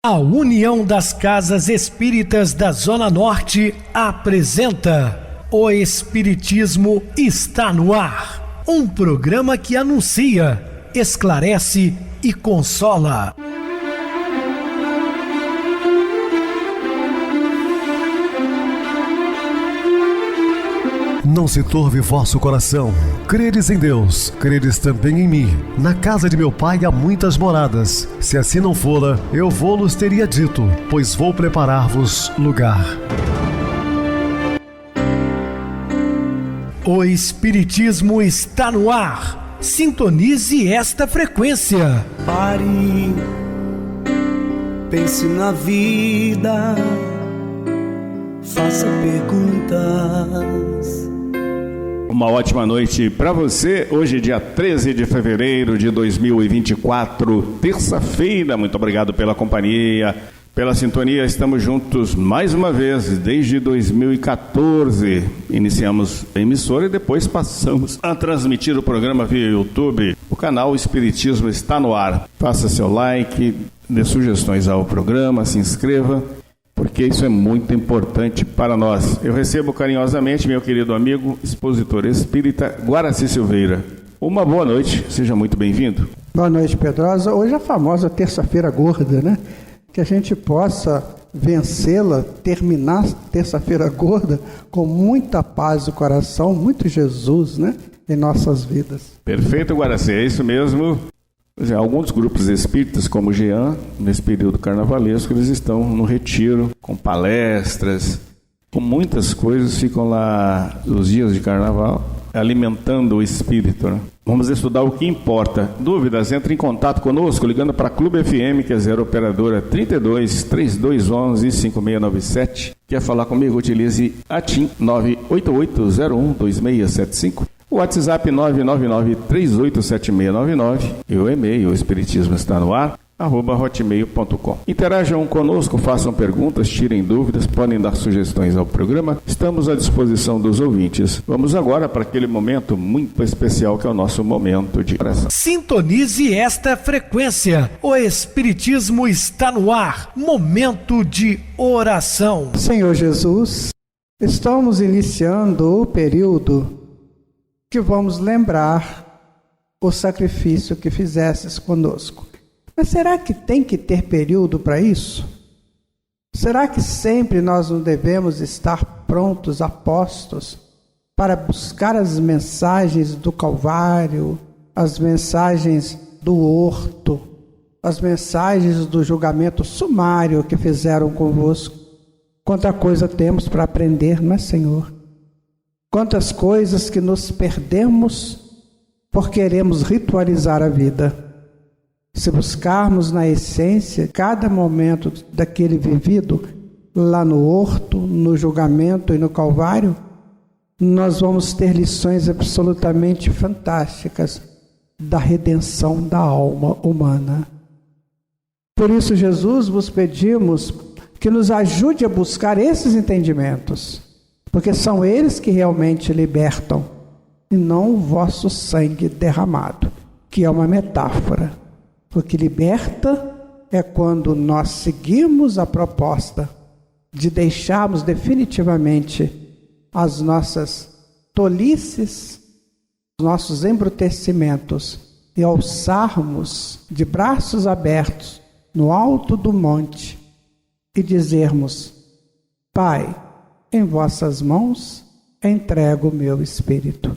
A União das Casas Espíritas da Zona Norte apresenta O Espiritismo está no ar. Um programa que anuncia, esclarece e consola. Não se turve vosso coração. Credes em Deus, credes também em mim. Na casa de meu pai há muitas moradas. Se assim não fora, eu vou-los teria dito, pois vou preparar-vos lugar. O Espiritismo está no ar. Sintonize esta frequência. Pare, pense na vida, faça perguntas. Uma ótima noite para você. Hoje, dia 13 de fevereiro de 2024, terça-feira. Muito obrigado pela companhia, pela sintonia. Estamos juntos mais uma vez desde 2014. Iniciamos a emissora e depois passamos a transmitir o programa via YouTube. O canal Espiritismo está no ar. Faça seu like, dê sugestões ao programa, se inscreva, porque isso é muito importante para nós. Eu recebo carinhosamente meu querido amigo, expositor espírita, Guaraci Silveira. Uma boa noite, seja muito bem-vindo. Boa noite, Pedrosa. Hoje é a famosa terça-feira gorda, né? Que a gente possa vencê-la, terminar terça-feira gorda com muita paz no coração, muito Jesus, né? Em nossas vidas. Perfeito, Guaraci, é isso mesmo. Alguns grupos espíritas, como o Jean, nesse período carnavalesco, eles estão no retiro, com palestras, com muitas coisas, ficam lá os dias de carnaval, alimentando o espírito, né? Vamos estudar o que importa. Dúvidas? Entre em contato conosco, ligando para a Clube FM, que é 0 operadora 32 3211 5697. Quer falar comigo? Utilize a TIM 988012675. O WhatsApp 999-387699 e o e-mail, o Espiritismo está no ar, @hotmail.com. Interajam conosco, façam perguntas, tirem dúvidas, podem dar sugestões ao programa. Estamos à disposição dos ouvintes. Vamos agora para aquele momento muito especial que é o nosso momento de oração. Sintonize esta frequência. O Espiritismo está no ar. Momento de oração. Senhor Jesus, estamos iniciando o período que vamos lembrar o sacrifício que fizestes conosco. Mas será que tem que ter período para isso? Será que sempre nós não devemos estar prontos, apostos, para buscar as mensagens do Calvário, as mensagens do horto, as mensagens do julgamento sumário que fizeram convosco? Quanta coisa temos para aprender, não é, Senhor? Quantas coisas que nos perdemos por queremos ritualizar a vida. Se buscarmos na essência cada momento daquele vivido, lá no horto, no julgamento e no Calvário, nós vamos ter lições absolutamente fantásticas da redenção da alma humana. Por isso, Jesus, vos pedimos que nos ajude a buscar esses entendimentos, porque são eles que realmente libertam, e não o vosso sangue derramado, que é uma metáfora. O que liberta é quando nós seguimos a proposta de deixarmos definitivamente as nossas tolices, os nossos embrutecimentos, e alçarmos de braços abertos no alto do monte e dizermos: Pai, em vossas mãos entrego o meu espírito.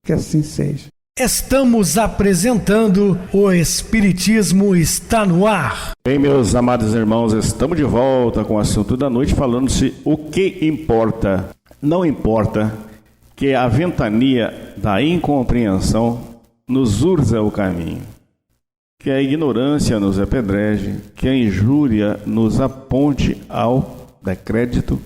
Que assim seja. Estamos apresentando O Espiritismo está no ar. Bem, meus amados irmãos, estamos de volta com o assunto da noite, falando-se o que importa. Não importa que a ventania da incompreensão nos urza o caminho, que a ignorância nos apedreje, que a injúria nos aponte ao descrédito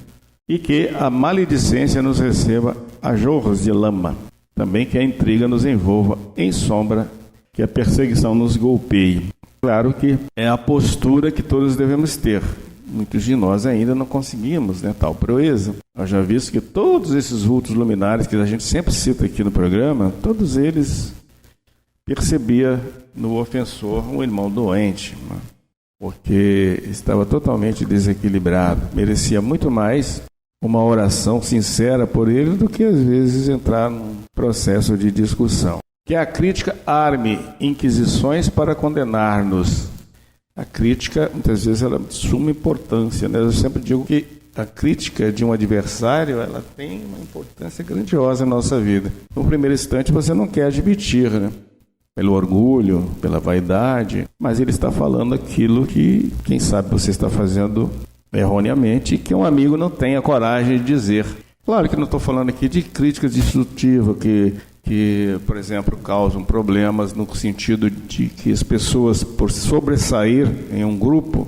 e que a maledicência nos receba a jorros de lama. Também que a intriga nos envolva em sombra, que a perseguição nos golpeie. Claro que é a postura que todos devemos ter. Muitos de nós ainda não conseguimos, tal proeza. Eu já visto que todos esses vultos luminares que a gente sempre cita aqui no programa, todos eles percebia no ofensor um irmão doente. porque estava totalmente desequilibrado. Merecia muito mais uma oração sincera por ele do que às vezes entrar num processo de discussão. Que a crítica arme inquisições para condenar-nos. A crítica, muitas vezes, ela é de suma importância, né? Eu sempre digo que a crítica de um adversário, ela tem uma importância grandiosa na nossa vida. No primeiro instante, você não quer admitir, né? Pelo orgulho, pela vaidade, mas ele está falando aquilo que, quem sabe, você está fazendo erroneamente e que um amigo não tem a coragem de dizer. Claro que não estou falando aqui de críticas destrutivas que, por exemplo, causam problemas no sentido de que as pessoas, por sobressair em um grupo,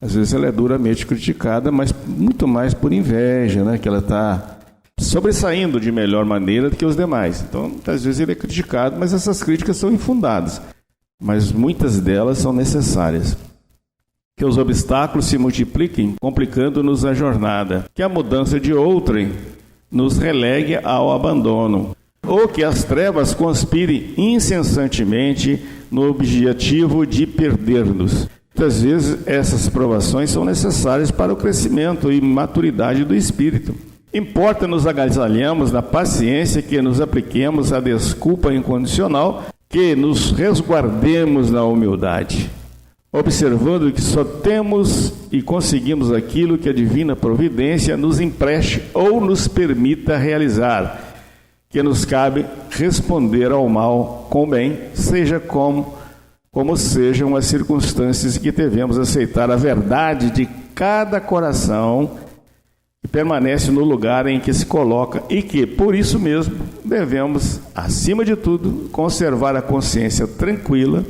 às vezes ela é duramente criticada, mas muito mais por inveja, né? Que ela está sobressaindo de melhor maneira do que os demais. Então, muitas vezes ele é criticado, mas essas críticas são infundadas. Mas muitas delas são necessárias. Que os obstáculos se multipliquem, complicando-nos a jornada. Que a mudança de outrem nos relegue ao abandono. Ou que as trevas conspirem incessantemente no objetivo de perder-nos. Muitas vezes essas provações são necessárias para o crescimento e maturidade do espírito. Importa nos agasalhamos na paciência, que nos apliquemos a desculpa incondicional, que nos resguardemos na humildade, observando que só temos e conseguimos aquilo que a divina providência nos empreste ou nos permita realizar, que nos cabe responder ao mal com o bem, seja como sejam as circunstâncias, que devemos aceitar a verdade de cada coração que permanece no lugar em que se coloca e que, por isso mesmo, devemos, acima de tudo, conservar a consciência tranquila,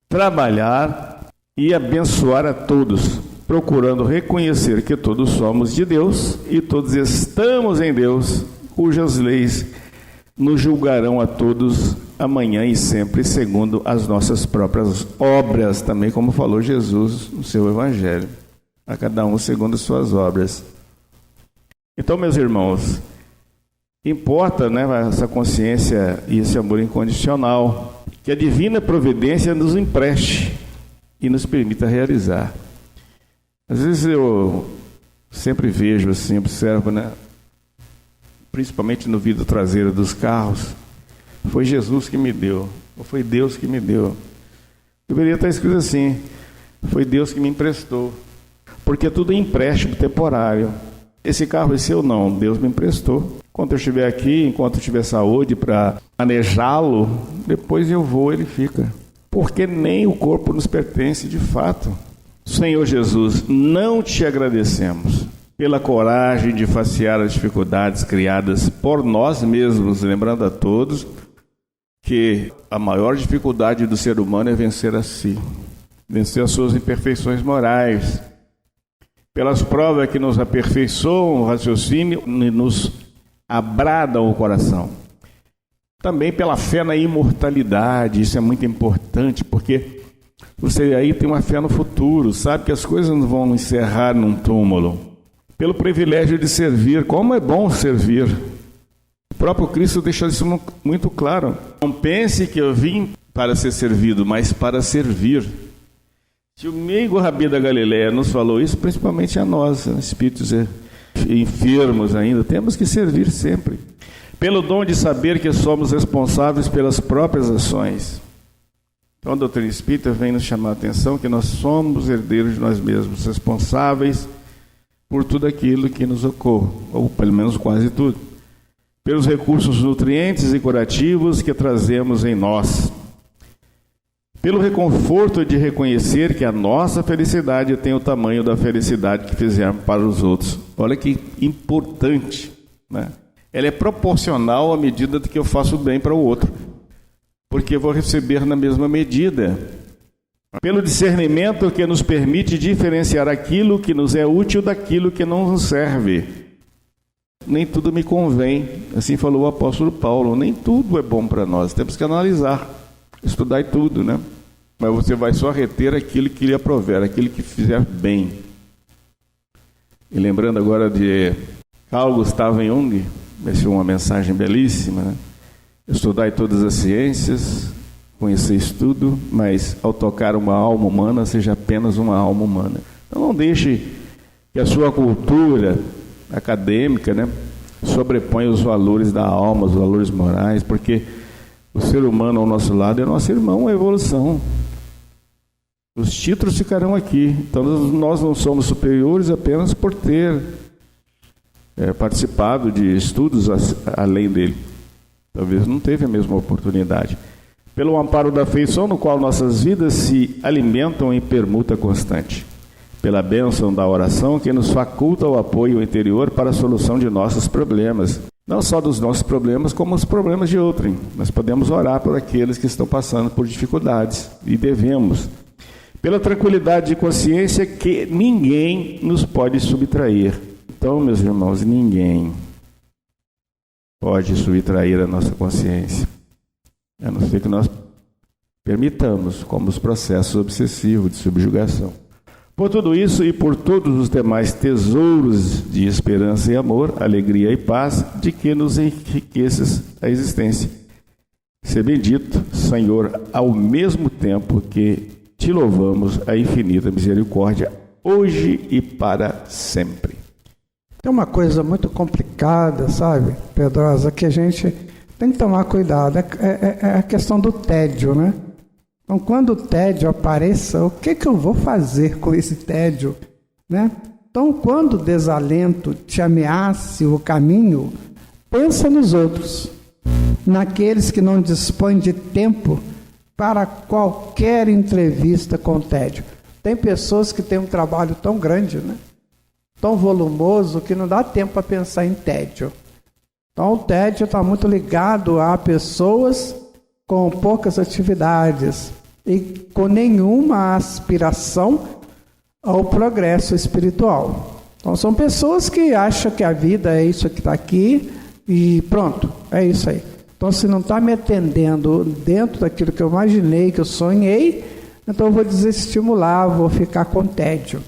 trabalhar e abençoar a todos, procurando reconhecer que todos somos de Deus e todos estamos em Deus, cujas leis nos julgarão a todos amanhã e sempre, segundo as nossas próprias obras, também como falou Jesus no seu Evangelho, a cada um segundo as suas obras. Então, meus irmãos, importa, né, essa consciência e esse amor incondicional, que a divina providência nos empreste e nos permita realizar. Às vezes eu sempre vejo assim, observo, né, principalmente no vidro traseiro dos carros, foi Jesus que me deu, ou foi Deus que me deu. Deveria estar escrito assim, foi Deus que me emprestou, porque tudo é empréstimo temporário. Esse carro é seu? Não, Deus me emprestou. Enquanto eu estiver aqui, enquanto eu tiver saúde para manejá-lo, depois eu vou, ele fica. Porque nem o corpo nos pertence de fato. Senhor Jesus, não te agradecemos pela coragem de facear as dificuldades criadas por nós mesmos, lembrando a todos que a maior dificuldade do ser humano é vencer a si, vencer as suas imperfeições morais, pelas provas que nos aperfeiçoam o raciocínio e nos abradam o coração. Também pela fé na imortalidade, isso é muito importante, porque você aí tem uma fé no futuro, sabe que as coisas não vão encerrar num túmulo. Pelo privilégio de servir, como é bom servir. O próprio Cristo deixa isso muito claro. Não pense que eu vim para ser servido, mas para servir. Se o meigo Rabi da Galileia nos falou isso, principalmente a nós, espíritos enfermos ainda, temos que servir sempre. Pelo dom de saber que somos responsáveis pelas próprias ações. Então a doutrina espírita vem nos chamar a atenção que nós somos herdeiros de nós mesmos, responsáveis por tudo aquilo que nos ocorre, ou pelo menos quase tudo. Pelos recursos nutrientes e curativos que trazemos em nós. Pelo reconforto de reconhecer que a nossa felicidade tem o tamanho da felicidade que fizemos para os outros. Olha que importante, né? Ela é proporcional à medida que eu faço bem para o outro, porque eu vou receber na mesma medida. Pelo discernimento que nos permite diferenciar aquilo que nos é útil daquilo que não nos serve. Nem tudo me convém, assim falou o apóstolo Paulo, nem tudo é bom para nós, temos que analisar, estudar tudo, né? Mas você vai só reter aquilo que lhe aprover, aquilo que fizer bem. E lembrando agora de Carl Gustav Jung, essa é uma mensagem belíssima, né? Estudai todas as ciências, conheceis tudo, mas ao tocar uma alma humana, seja apenas uma alma humana. Então não deixe que a sua cultura acadêmica, né, sobreponha os valores da alma, os valores morais, porque o ser humano ao nosso lado é nosso irmão, a evolução. Os títulos ficarão aqui. Então nós não somos superiores apenas por ter participado de estudos além dele. Talvez não teve a mesma oportunidade. Pelo amparo da afeição, no qual nossas vidas se alimentam em permuta constante. Pela bênção da oração, que nos faculta o apoio interior para a solução de nossos problemas. Não só dos nossos problemas, como os problemas de outrem. Nós podemos orar por aqueles que estão passando por dificuldades, e devemos. Pela tranquilidade de consciência que ninguém nos pode subtrair. Então, meus irmãos, ninguém pode subtrair a nossa consciência, a não ser que nós permitamos, como os processos obsessivos de subjugação. Por tudo isso e por todos os demais tesouros de esperança e amor, alegria e paz, de que nos enriqueces a existência. Ser bendito, Senhor, ao mesmo tempo que te louvamos a infinita misericórdia, hoje e para sempre. Tem uma coisa muito complicada, sabe, Pedrosa, que a gente tem que tomar cuidado. É a questão do tédio, né? Então, quando o tédio apareça, o que eu vou fazer com esse tédio, né? Então, quando o desalento te ameace o caminho, pensa nos outros, naqueles que não dispõem de tempo para qualquer entrevista com tédio. Tem pessoas que têm um trabalho tão grande, né? Tão volumoso, que não dá tempo para pensar em tédio. Então, o tédio está muito ligado a pessoas com poucas atividades e com nenhuma aspiração ao progresso espiritual. Então, são pessoas que acham que a vida é isso que está aqui e pronto, é isso aí. Então, se não está me atendendo dentro daquilo que eu imaginei, que eu sonhei, então eu vou desestimular, vou ficar com tédio.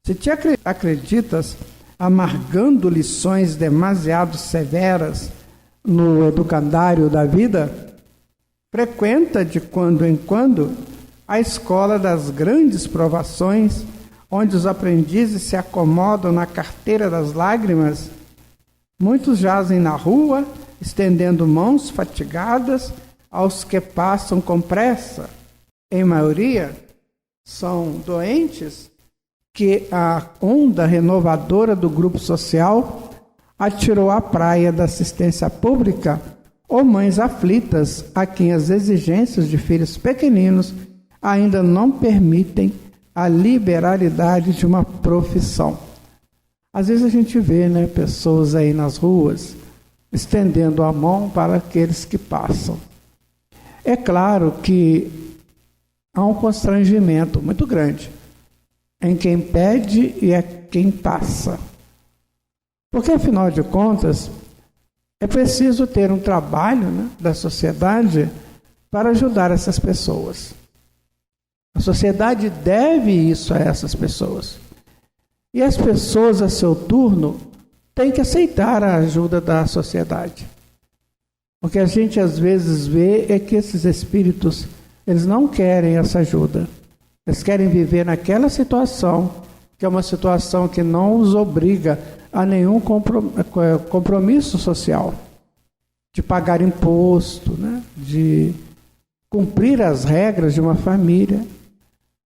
Se te acreditas amargando lições demasiado severas no educandário da vida, frequenta de quando em quando a escola das grandes provações, onde os aprendizes se acomodam na carteira das lágrimas. Muitos jazem na rua, estendendo mãos fatigadas aos que passam com pressa. Em maioria, são doentes que a onda renovadora do grupo social atirou à praia da assistência pública, ou mães aflitas a quem as exigências de filhos pequeninos ainda não permitem a liberalidade de uma profissão. Às vezes a gente vê, né, pessoas aí nas ruas estendendo a mão para aqueles que passam. É claro que há um constrangimento muito grande em quem pede e é quem passa. Porque, afinal de contas, é preciso ter um trabalho, né, da sociedade para ajudar essas pessoas. A sociedade deve isso a essas pessoas. E as pessoas, a seu turno, têm que aceitar a ajuda da sociedade. O que a gente às vezes vê é que esses espíritos, eles não querem essa ajuda. Eles querem viver naquela situação, que é uma situação que não os obriga a nenhum compromisso social, de pagar imposto, né? De cumprir as regras de uma família.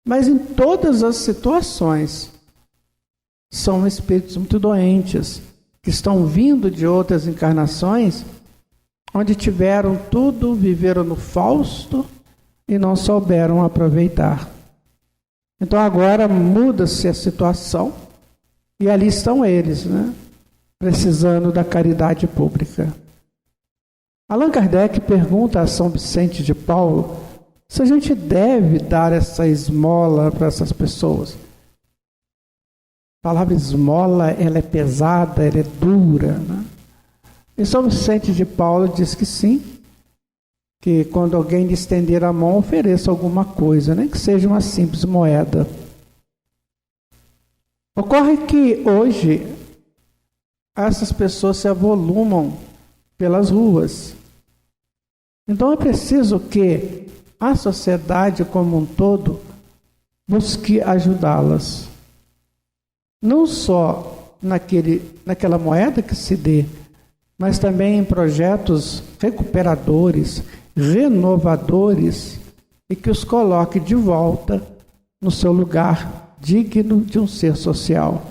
Mas em todas as situações, são espíritos muito doentes, que estão vindo de outras encarnações, onde tiveram tudo, viveram no fausto e não souberam aproveitar. Então agora muda-se a situação e ali estão eles, né, precisando da caridade pública. Allan Kardec pergunta a São Vicente de Paulo se a gente deve dar essa esmola para essas pessoas. A palavra esmola, ela é pesada, ela é dura, né? E São Vicente de Paulo diz que sim, que quando alguém lhe estender a mão, ofereça alguma coisa, nem que seja uma simples moeda. Ocorre que hoje essas pessoas se avolumam pelas ruas. Então é preciso que a sociedade como um todo busque ajudá-las. Não só naquela moeda que se dê, mas também em projetos recuperadores, renovadores, e que os coloque de volta no seu lugar digno de um ser social.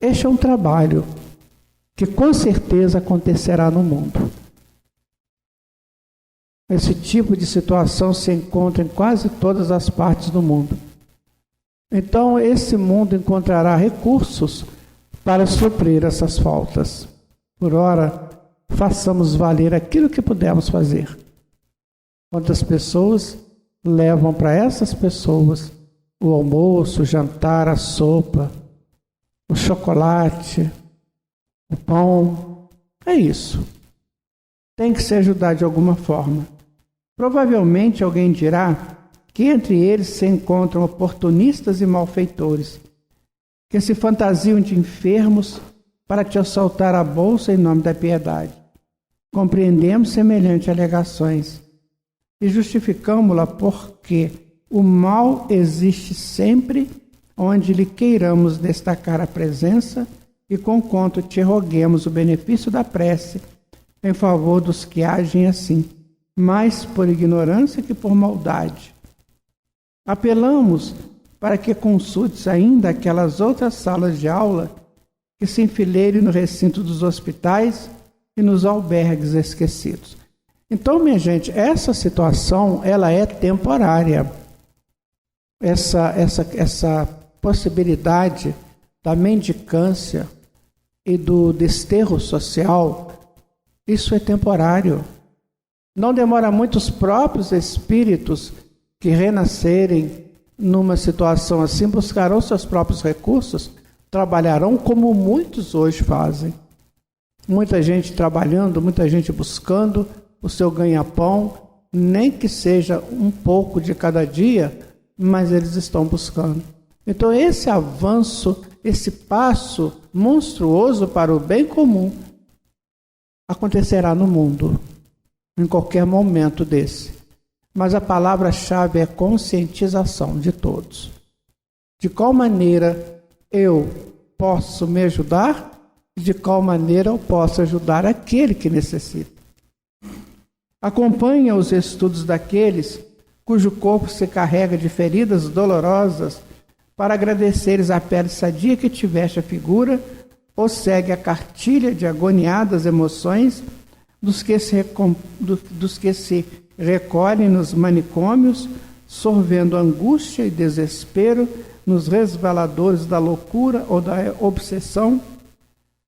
Este é um trabalho que com certeza acontecerá no mundo. Esse tipo de situação se encontra em quase todas as partes do mundo. Então, esse mundo encontrará recursos para suprir essas faltas. Por ora, façamos valer aquilo que pudermos fazer. Quantas pessoas levam para essas pessoas o almoço, o jantar, a sopa, o chocolate, o pão? É isso. Tem que se ajudar de alguma forma. Provavelmente alguém dirá que entre eles se encontram oportunistas e malfeitores, que se fantasiam de enfermos para te assaltar a bolsa em nome da piedade. Compreendemos semelhantes alegações e justificamos-la porque o mal existe sempre onde lhe queiramos destacar a presença e conquanto te roguemos o benefício da prece em favor dos que agem assim, mais por ignorância que por maldade. Apelamos para que consultes ainda aquelas outras salas de aula que se enfileirem no recinto dos hospitais e nos albergues esquecidos. Então, minha gente, essa situação, ela é temporária. Essa possibilidade da mendicância e do desterro social, isso é temporário. Não demora muito, os próprios espíritos que renascerem numa situação assim buscarão seus próprios recursos, trabalharão como muitos hoje fazem. Muita gente trabalhando, muita gente buscando o seu ganha-pão, nem que seja um pouco de cada dia, mas eles estão buscando. Então esse avanço, esse passo monstruoso para o bem comum acontecerá no mundo, em qualquer momento desse. Mas a palavra-chave é conscientização de todos. De qual maneira eu posso me ajudar e de qual maneira eu posso ajudar aquele que necessita. Acompanha os estudos daqueles cujo corpo se carrega de feridas dolorosas para agradeceres a pele sadia que tiveste a figura, ou segue a cartilha de agoniadas emoções dos que se recolhem nos manicômios, sorvendo angústia e desespero nos resvaladores da loucura ou da obsessão,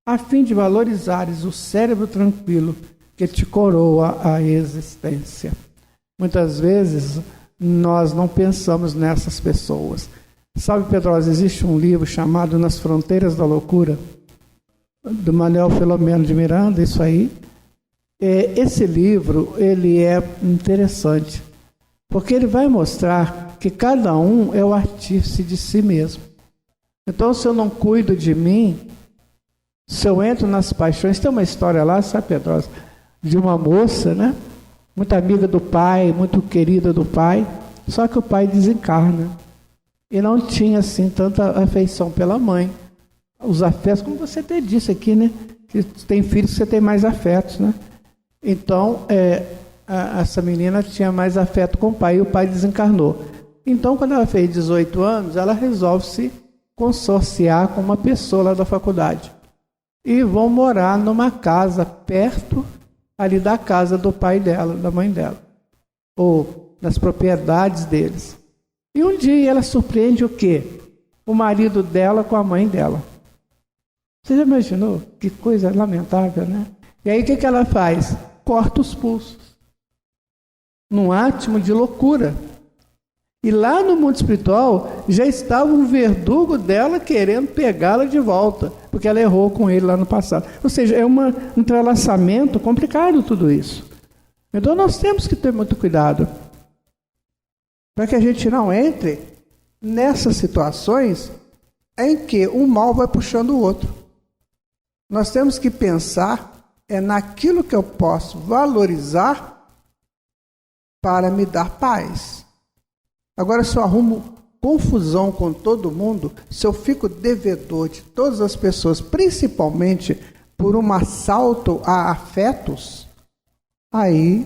a fim de valorizares o cérebro tranquilo que te coroa a existência. Muitas vezes nós não pensamos nessas pessoas. Sabe, Pedrosa, existe um livro chamado Nas Fronteiras da Loucura, do Manuel Filomeno de Miranda, isso aí. Esse livro, ele é interessante, porque ele vai mostrar que cada um é o artífice de si mesmo. Então, se eu não cuido de mim, se eu entro nas paixões, tem uma história lá, sabe, Pedrosa, de uma moça, né? Muito amiga do pai, muito querida do pai, só que o pai desencarna. E não tinha, assim, tanta afeição pela mãe. Os afetos, como você até disse aqui, né? Que tem filhos, você tem mais afetos, né? Então, essa menina tinha mais afeto com o pai e o pai desencarnou. Então, quando ela fez 18 anos, ela resolve se consorciar com uma pessoa lá da faculdade. E vão morar numa casa perto ali da casa do pai dela, da mãe dela, ou nas propriedades deles. E um dia ela surpreende o quê? O marido dela com a mãe dela. Você já imaginou? Que coisa lamentável, né? E aí o que ela faz? Corta os pulsos. Num átimo de loucura. E lá no mundo espiritual já estava um verdugo dela querendo pegá-la de volta, porque ela errou com ele lá no passado. Ou seja, é um entrelaçamento complicado tudo isso. Então nós temos que ter muito cuidado para que a gente não entre nessas situações em que um mal vai puxando o outro. Nós temos que pensar naquilo que eu posso valorizar para me dar paz. Agora, se eu arrumo confusão com todo mundo, se eu fico devedor de todas as pessoas, principalmente por um assalto a afetos, aí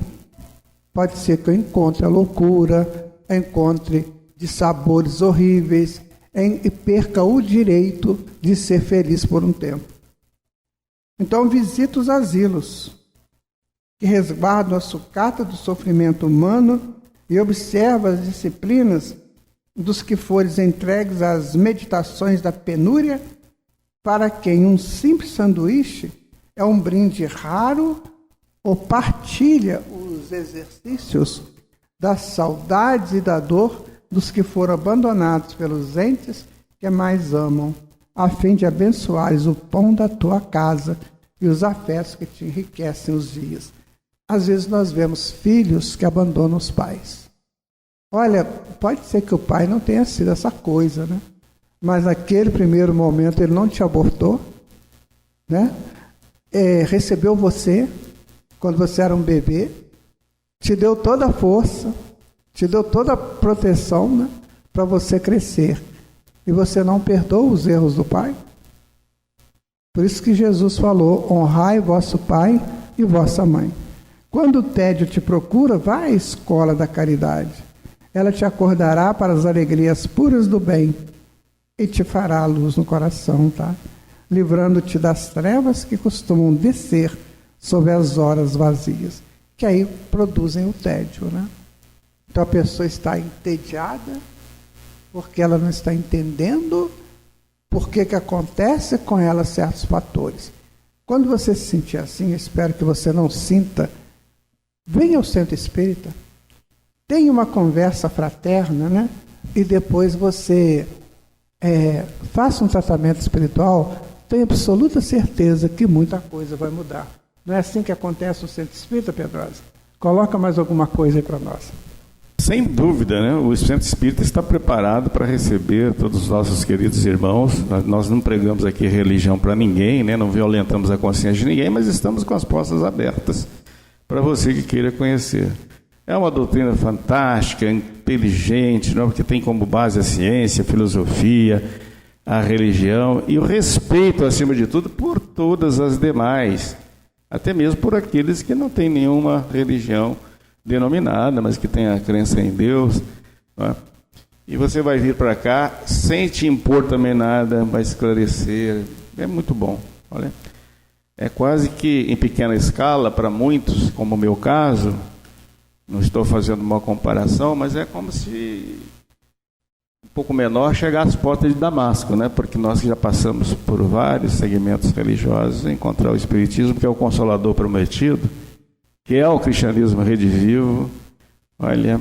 pode ser que eu encontre a loucura, encontre dissabores horríveis e perca o direito de ser feliz por um tempo. Então, visita os asilos, que resguardam a sucata do sofrimento humano, e observa as disciplinas dos que forem entregues às meditações da penúria, para quem um simples sanduíche é um brinde raro, ou partilha os exercícios da saudade e da dor dos que foram abandonados pelos entes que mais amam, a fim de abençoares o pão da tua casa e os afetos que te enriquecem os dias. Às vezes nós vemos filhos que abandonam os pais. Olha, pode ser que o pai não tenha sido essa coisa, né? Mas naquele primeiro momento ele não te abortou, né? Recebeu você quando você era um bebê, te deu toda a força, te deu toda a proteção, né, para você crescer. E você não perdoa os erros do pai? Por isso que Jesus falou: honrai vosso pai e vossa mãe. Quando o tédio te procura, vá à escola da caridade. Ela te acordará para as alegrias puras do bem e te fará a luz no coração, tá? Livrando-te das trevas que costumam descer sobre as horas vazias, que aí produzem o tédio, né? Então a pessoa está entediada porque ela não está entendendo por que acontece com ela certos fatores. Quando você se sentir assim, eu espero que você não sinta, venha ao centro espírita, tenha uma conversa fraterna, né? E depois você faça um tratamento espiritual, tenha absoluta certeza que muita coisa vai mudar. Não é assim que acontece no centro espírita, Pedrosa? Coloca mais alguma coisa aí para nós. Sem dúvida, né? O centro espírita está preparado para receber todos os nossos queridos irmãos. Nós não pregamos aqui religião para ninguém, né? Não violentamos a consciência de ninguém, mas estamos com as portas abertas para você que queira conhecer. É uma doutrina fantástica, inteligente, não? Porque tem como base a ciência, a filosofia, a religião e o respeito, acima de tudo, por todas as demais, até mesmo por aqueles que não têm nenhuma religião denominada, mas que têm a crença em Deus, não é? E você vai vir para cá sem te impor também nada, vai esclarecer, é muito bom. Olha, é quase que em pequena escala para muitos, como o meu caso. Não estou fazendo uma comparação, mas é como se um pouco menor chegar às portas de Damasco, né? Porque nós já passamos por vários segmentos religiosos, encontrar o Espiritismo, que é o Consolador prometido, que é o cristianismo redivivo. Olha,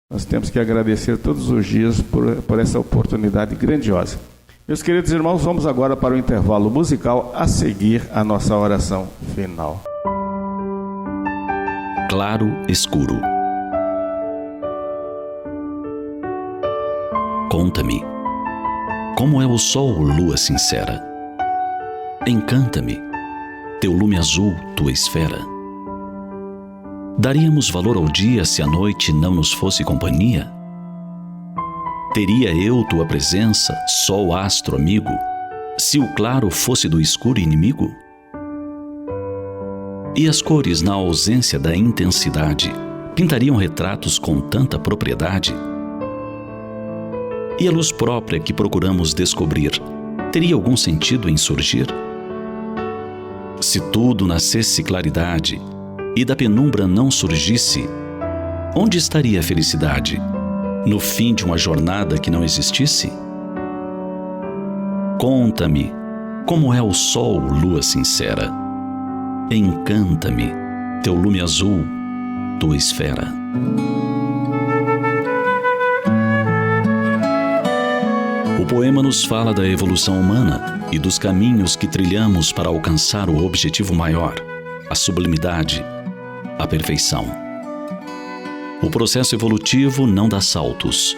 nós temos que agradecer todos os dias por essa oportunidade grandiosa. Meus queridos irmãos, vamos agora para o intervalo musical, a seguir a nossa oração final. Claro escuro. Conta-me, como é o sol, lua sincera. Encanta-me, teu lume azul, tua esfera. Daríamos valor ao dia se a noite não nos fosse companhia? Teria eu tua presença, sol astro amigo, se o claro fosse do escuro inimigo? E as cores, na ausência da intensidade, pintariam retratos com tanta propriedade? E a luz própria que procuramos descobrir, teria algum sentido em surgir? Se tudo nascesse claridade e da penumbra não surgisse, onde estaria a felicidade? No fim de uma jornada que não existisse? Conta-me, como é o sol, lua sincera. Encanta-me, teu lume azul, tua esfera. O poema nos fala da evolução humana e dos caminhos que trilhamos para alcançar o objetivo maior, a sublimidade, a perfeição. O processo evolutivo não dá saltos.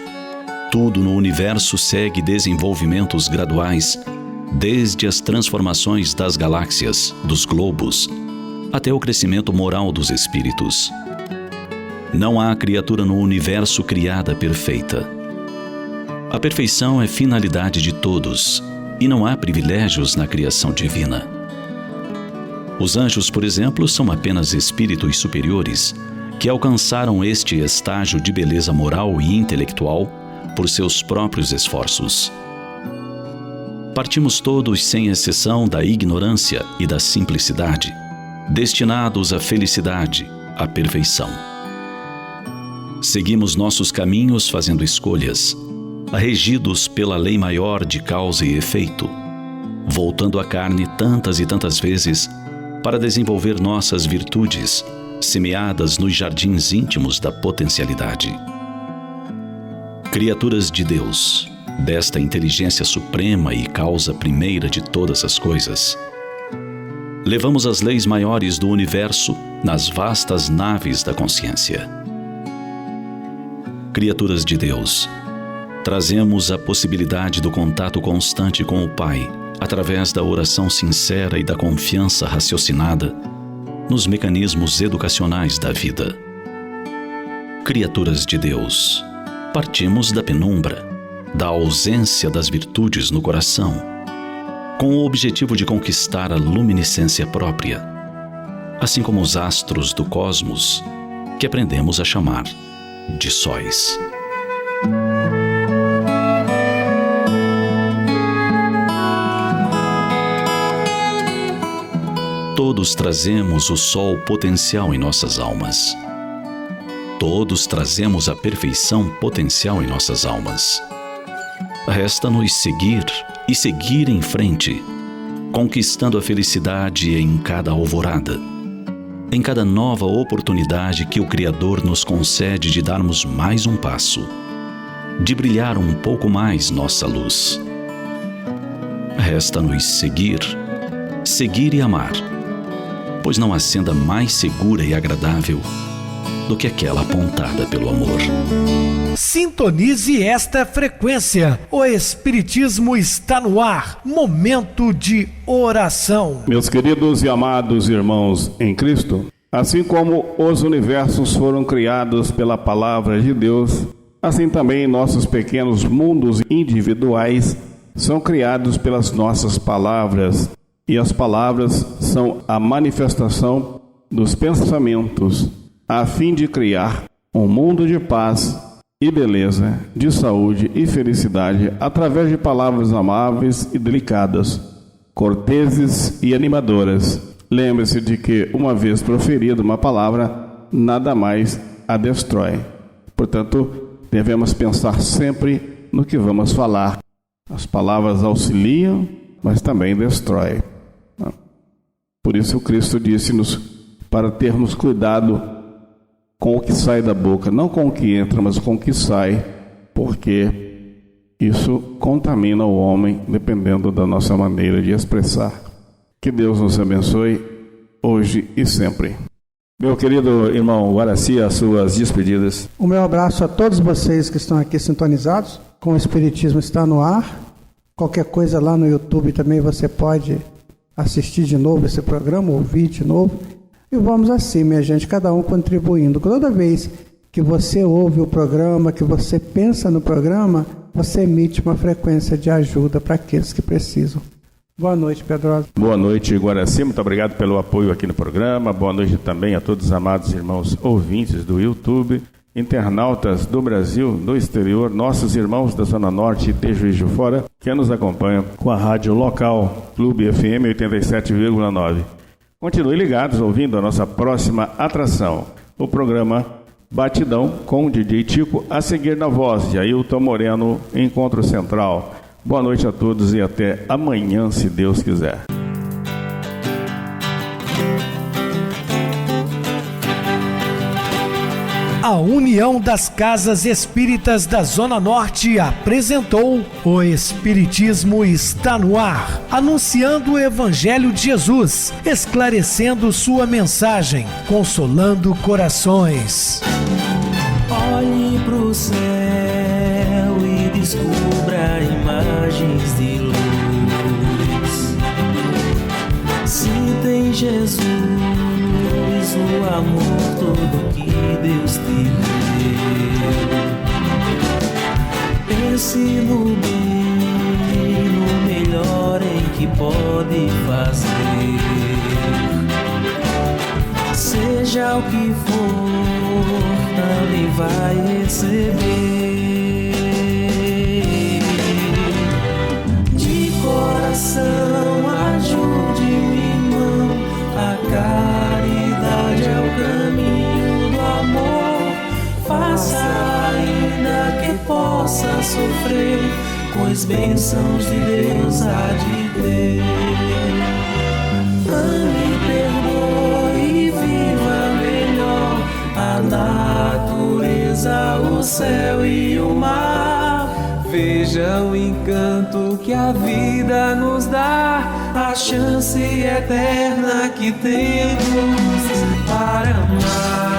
Tudo no universo segue desenvolvimentos graduais, desde as transformações das galáxias, dos globos, até o crescimento moral dos espíritos. Não há criatura no universo criada perfeita. A perfeição é finalidade de todos, e não há privilégios na criação divina. Os anjos, por exemplo, são apenas espíritos superiores que alcançaram este estágio de beleza moral e intelectual por seus próprios esforços. Partimos todos, sem exceção, da ignorância e da simplicidade, destinados à felicidade, à perfeição. Seguimos nossos caminhos fazendo escolhas, regidos pela lei maior de causa e efeito, voltando à carne tantas e tantas vezes para desenvolver nossas virtudes, semeadas nos jardins íntimos da potencialidade. Criaturas de Deus, desta inteligência suprema e causa primeira de todas as coisas, levamos as leis maiores do universo nas vastas naves da consciência. Criaturas de Deus, trazemos a possibilidade do contato constante com o Pai, através da oração sincera e da confiança raciocinada nos mecanismos educacionais da vida. Criaturas de Deus, partimos da penumbra, da ausência das virtudes no coração, com o objetivo de conquistar a luminescência própria, assim como os astros do cosmos, que aprendemos a chamar de sóis. Todos trazemos o sol potencial em nossas almas. Todos trazemos a perfeição potencial em nossas almas. Resta-nos seguir e seguir em frente, conquistando a felicidade em cada alvorada, em cada nova oportunidade que o Criador nos concede de darmos mais um passo, de brilhar um pouco mais nossa luz. Resta-nos seguir e amar, pois não há senda mais segura e agradável do que aquela apontada pelo amor. Sintonize esta frequência. O Espiritismo está no ar. Momento de oração. Meus queridos e amados irmãos em Cristo, assim como os universos foram criados pela palavra de Deus, assim também nossos pequenos mundos individuais são criados pelas nossas palavras. E as palavras são a manifestação dos pensamentos, a fim de criar um mundo de paz e beleza, de saúde e felicidade, através de palavras amáveis e delicadas, corteses e animadoras. Lembre-se de que, uma vez proferida uma palavra, nada mais a destrói. Portanto, devemos pensar sempre no que vamos falar. As palavras auxiliam, mas também destroem. Por isso Cristo disse-nos para termos cuidado com o que sai da boca, não com o que entra, mas com o que sai, porque isso contamina o homem, dependendo da nossa maneira de expressar. Que Deus nos abençoe hoje e sempre. Meu querido irmão Guaraci, as suas despedidas. O meu abraço a todos vocês que estão aqui sintonizados com o Espiritismo está no ar. Qualquer coisa lá no YouTube também você pode assistir de novo esse programa, ouvir de novo. E vamos assim, minha gente, cada um contribuindo. Toda vez que você ouve o programa, que você pensa no programa, você emite uma frequência de ajuda para aqueles que precisam. Boa noite, Pedrosa. Boa noite, Guaraci. Muito obrigado pelo apoio aqui no programa. Boa noite também a todos os amados irmãos ouvintes do YouTube, internautas do Brasil, do exterior, nossos irmãos da Zona Norte e de Juiz de Fora, que nos acompanham com a rádio local Clube FM 87,9. Continue ligados ouvindo a nossa próxima atração, o programa Batidão com o DJ Tico, a seguir na voz de Ailton Moreno, Encontro Central. Boa noite a todos e até amanhã, se Deus quiser. A União das Casas Espíritas da Zona Norte apresentou O Espiritismo está no ar, anunciando o Evangelho de Jesus, esclarecendo sua mensagem, consolando corações. Olhe pro céu e descubra imagens de luz. Sinta em Jesus o amor todo que Deus cestileiro. Pense no bem, no melhor em que pode fazer. Seja o que for, também vai receber. De coração, ajude o irmão. A caridade é o caminho do amor. Faça ainda que possa sofrer, pois bênçãos de Deus há de ter. Ame, perdoe e viva melhor a natureza, o céu e o mar. Veja o encanto que a vida nos dá, a chance eterna que temos para amar.